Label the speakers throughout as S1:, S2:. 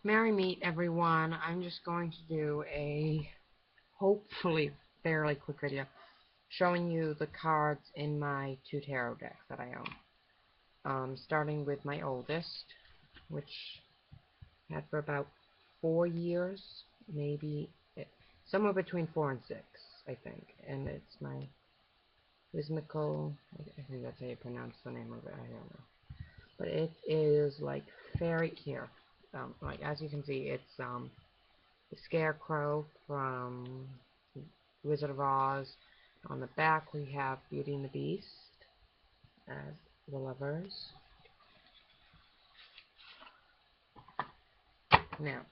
S1: Merry meet everyone. I'm just going to do a hopefully fairly quick video showing you the cards in my two tarot decks that I own. Starting with my oldest, which I had for about 4 years, maybe somewhere between 4 and 6, I think. And it's my Whimsical, I think that's how you pronounce the name of it, I don't know. But it is like fairy here. Like as you can see, it's the Scarecrow from Wizard of Oz. On the back we have Beauty and the Beast as the lovers. Now,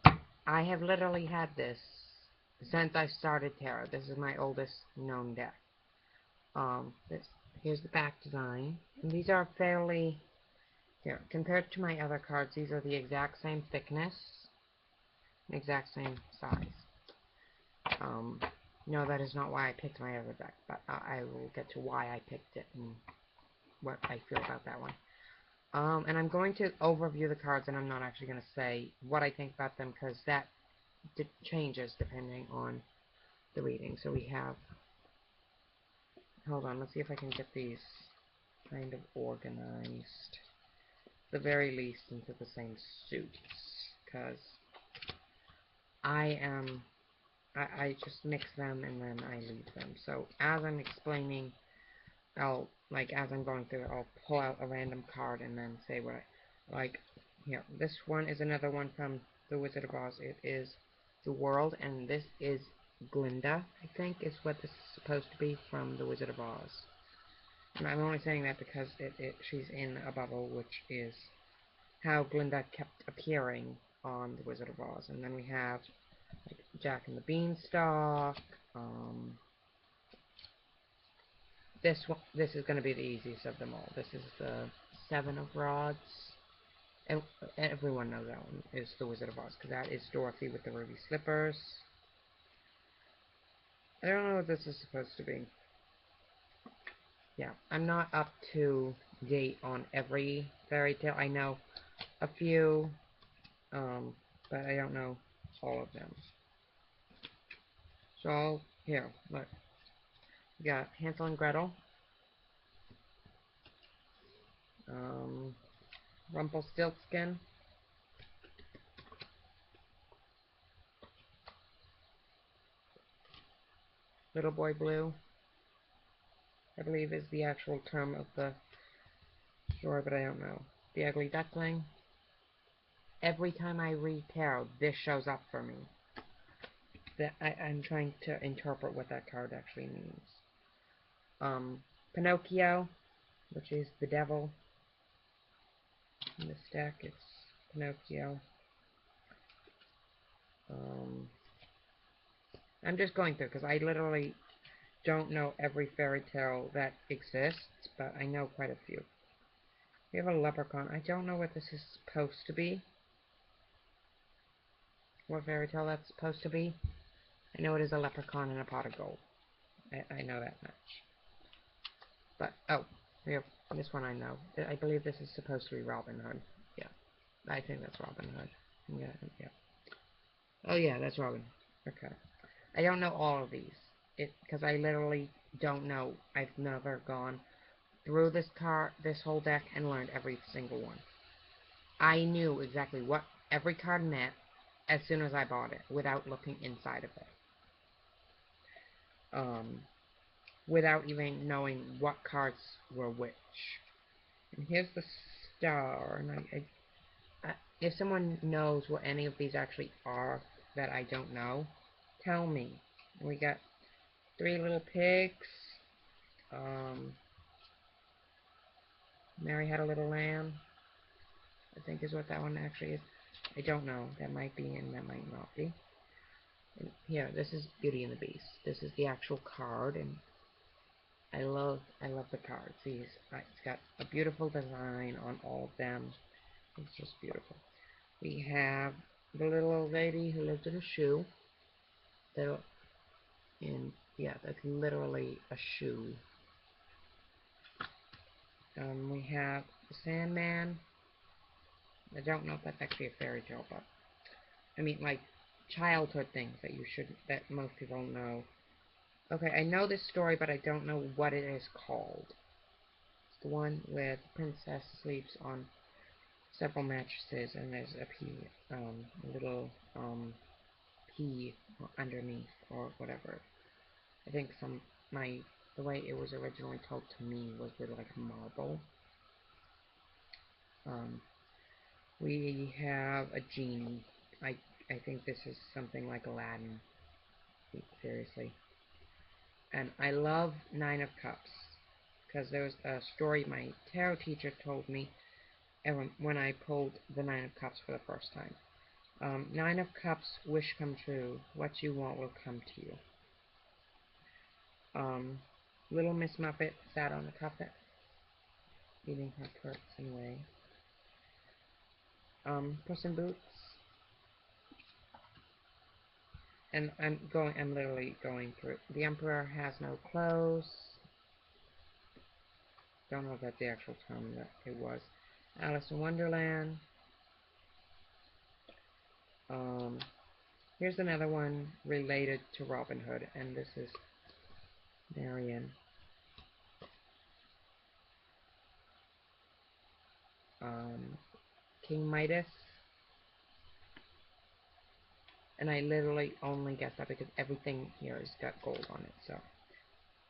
S1: I have literally had this since I started tarot. This is my oldest known deck. Here's the back design. And these are fairly, here, compared to my other cards, these are the exact same thickness, exact same size. No, that is not why I picked my other deck, but I will get to why I picked it and what I feel about that one. And I'm going to overview the cards, and I'm not actually going to say what I think about them, because that changes depending on the reading. So we have, hold on, let's see if I can get these kind of organized, at the very least, into the same suits, because I just mix them and then I leave them. So as I'm explaining, as I'm going through it, I'll pull out a random card and then say what I like. Here, this one is another one from the Wizard of Oz. It is the World, and this is Glinda, I think, is what this is supposed to be from the Wizard of Oz. And I'm only saying that because she's in a bubble, which is how Glinda kept appearing on the Wizard of Oz. And then we have like Jack and the Beanstalk. This is going to be the easiest of them all. This is the Seven of Rods. And everyone knows that one is the Wizard of Oz, because that is Dorothy with the ruby slippers. I don't know what this is supposed to be. Yeah, I'm not up to date on every fairy tale. I know a few, but I don't know all of them. So, here, look. We got Hansel and Gretel. Rumpelstiltskin. Little Boy Blue, I believe is the actual term of the story, but I don't know. The Ugly Duckling. Every time I read tarot, this shows up for me. I'm trying to interpret what that card actually means. Pinocchio, which is the devil. In this deck, it's Pinocchio. I'm just going through, because I literally don't know every fairy tale that exists, but I know quite a few. We have a leprechaun. I don't know what this is supposed to be. What fairy tale that's supposed to be. I know it is a leprechaun in a pot of gold. I know that much. But, oh, we have this one I know. I believe this is supposed to be Robin Hood. Yeah, I think that's Robin Hood. Yeah. Oh, yeah, that's Robin. Okay. I don't know all of these. Because I literally don't know. I've never gone through this whole deck and learned every single one. I knew exactly what every card meant as soon as I bought it, without looking inside of it. Without even knowing what cards were which. And here's the star. And if someone knows what any of these actually are that I don't know, tell me. We got 3 little pigs. Mary Had a Little Lamb, I think is what that one actually is. I don't know. That might be and that might not be. And here, this is Beauty and the Beast. This is the actual card, and I love the cards. It's got a beautiful design on all of them. It's just beautiful. We have the little old lady who lives in a shoe. Yeah, that's literally a shoe. We have the Sandman. I don't know if that's actually a fairy tale, but I mean, like, childhood things that most people know. Okay, I know this story, but I don't know what it is called. It's the one where the princess sleeps on several mattresses, and there's a little, pea underneath, or whatever. I think the way it was originally told to me was with, like, marble. We have a genie. I think this is something like Aladdin. Seriously. And I love Nine of Cups, because there was a story my tarot teacher told me when I pulled the Nine of Cups for the first time. Nine of Cups, wish come true. What you want will come to you. Little Miss Muffet sat on the carpet, eating her perks away. Puss in Boots. And I'm literally going through. The Emperor has no clothes. Don't know if that's the actual term that it was. Alice in Wonderland. Here's another one related to Robin Hood, and this is Marian. King Midas. And I literally only guessed that because everything here has got gold on it, so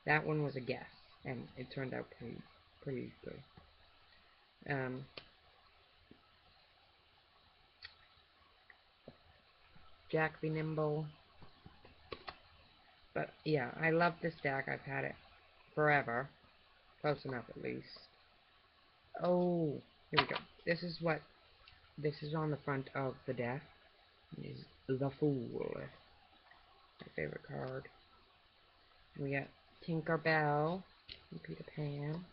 S1: that one was a guess, and it turned out pretty good. Jack be Nimble. But yeah, I love this deck. I've had it forever. Close enough, at least. Oh, here we go. This is on the front of the deck. Is the Fool. My favorite card. We got Tinkerbell and Peter Pan.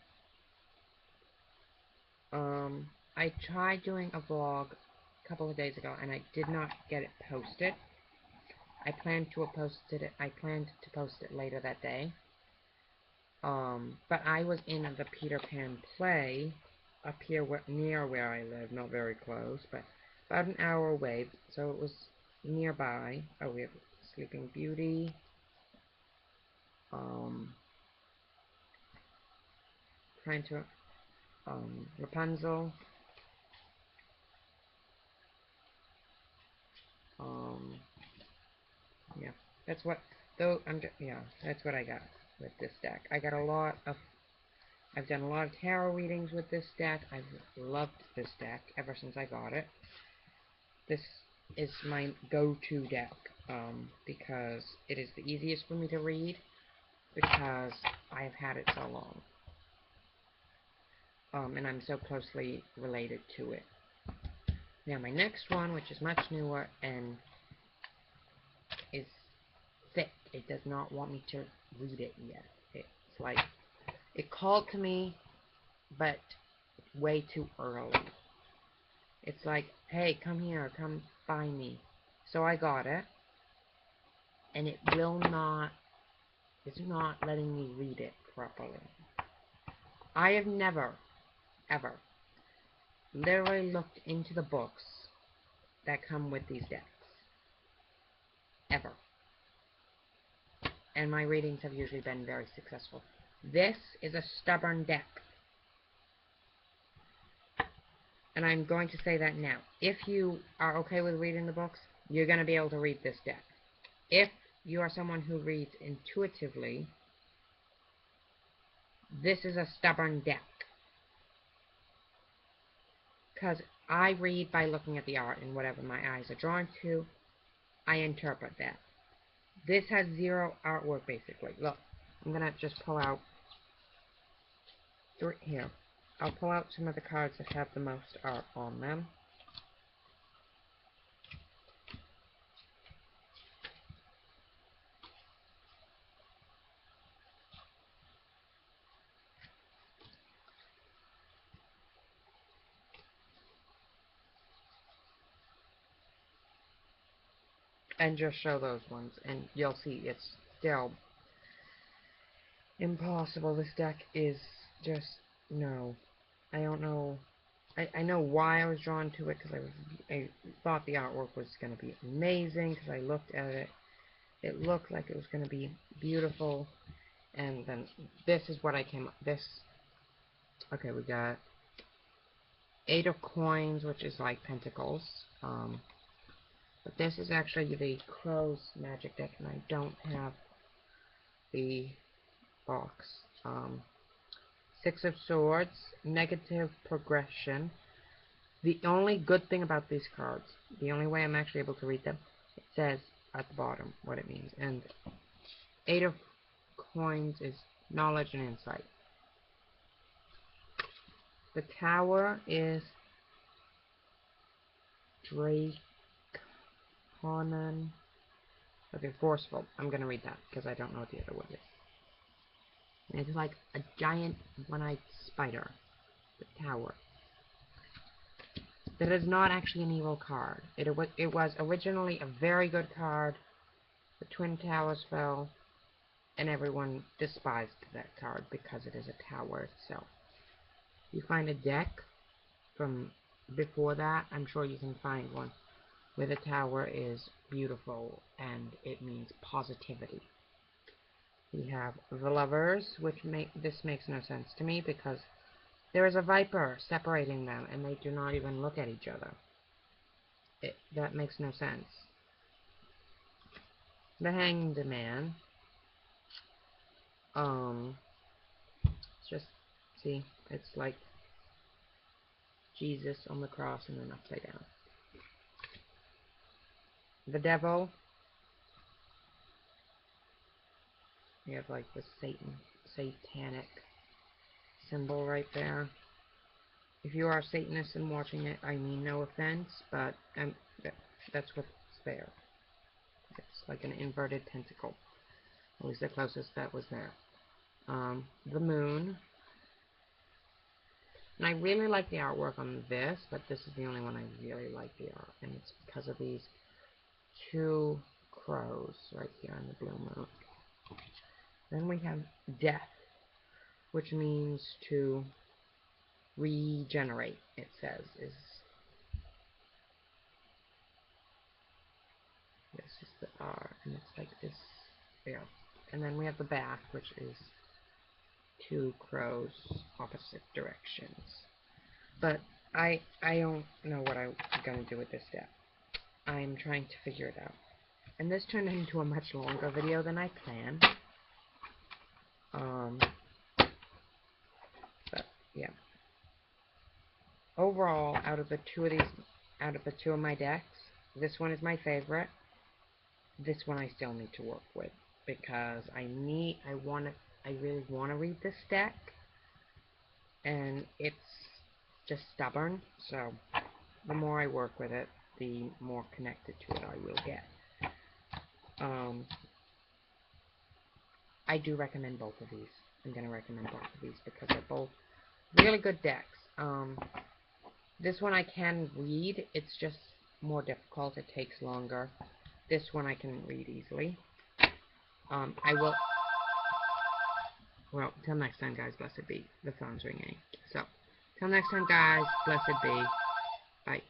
S1: I tried doing a vlog a couple of days ago, and I did not get it posted. I planned to post it later that day. But I was in the Peter Pan play up here near where I live, not very close, but about an hour away, so it was nearby. Oh, we have Sleeping Beauty. Rapunzel. Yeah, that's what, that's what I got with this deck. I've done a lot of tarot readings with this deck. I've loved this deck ever since I got it. This is my go-to deck, because it is the easiest for me to read, because I've had it so long. And I'm so closely related to it. Now my next one, which is much newer and is thick, it does not want me to read it yet. It's like, it called to me, but way too early. It's like, hey, come here, come find me. So I got it, and it's not letting me read it properly. I have never, ever, literally looked into the books that come with these decks. Ever. And my readings have usually been very successful. This is a stubborn deck. And I'm going to say that now. If you are okay with reading the books, you're going to be able to read this deck. If you are someone who reads intuitively, this is a stubborn deck. Because I read by looking at the art, and whatever my eyes are drawn to, I interpret that. This has zero artwork, basically. Look, I'm going to just pull out here. I'll pull out some of the cards that have the most art on them. And just show those ones, and you'll see it's still impossible. This deck is just, no. I don't know I know why I was drawn to it, because I thought the artwork was going to be amazing, because I looked at it. It looked like it was going to be beautiful, and then this is what I came up, okay, we got 8 of coins, which is like pentacles, but this is actually the Crow's magic deck, and I don't have the box. 6 of Swords, negative progression. The only good thing about these cards, the only way I'm actually able to read them, it says at the bottom what it means. And 8 of coins is knowledge and insight. The Tower is Draconon. Okay, forceful. I'm going to read that because I don't know what the other word is. And it's like a giant one-eyed spider. The Tower. That is not actually an evil card. It was originally a very good card. The Twin Towers fell, and everyone despised that card because it is a tower itself. You find a deck from before that, I'm sure you can find one, where the tower is beautiful and it means positivity. We have the Lovers, which this makes no sense to me because there is a viper separating them and they do not even look at each other. That makes no sense. The Hanged Man. Just, see, it's like Jesus on the cross and then upside down. The Devil. You have like the satanic symbol right there. If you are a Satanist and watching it, I mean no offense, but that's what's there. It's like an inverted tentacle. At least the closest that was there. The Moon. And I really like the artwork on this, but this is the only one I really like the art. And it's because of these 2 crows right here on the blue moon. Then we have Death, which means to regenerate, it says. This is the R, and it's like this there. And then we have the Back, which is 2 crows opposite directions. But I don't know what I'm going to do with this deck. I'm trying to figure it out. And this turned into a much longer video than I planned. But yeah. Overall, out of the two of my decks, this one is my favorite. This one I still need to work with because I really want to read this deck, and it's just stubborn. So the more I work with it, the more connected to it I will get. I do recommend both of these. I'm going to recommend both of these because they're both really good decks. This one I can read. It's just more difficult. It takes longer. This one I can read easily. Well, till next time, guys. Blessed be. The phone's ringing. So, till next time, guys. Blessed be. Bye.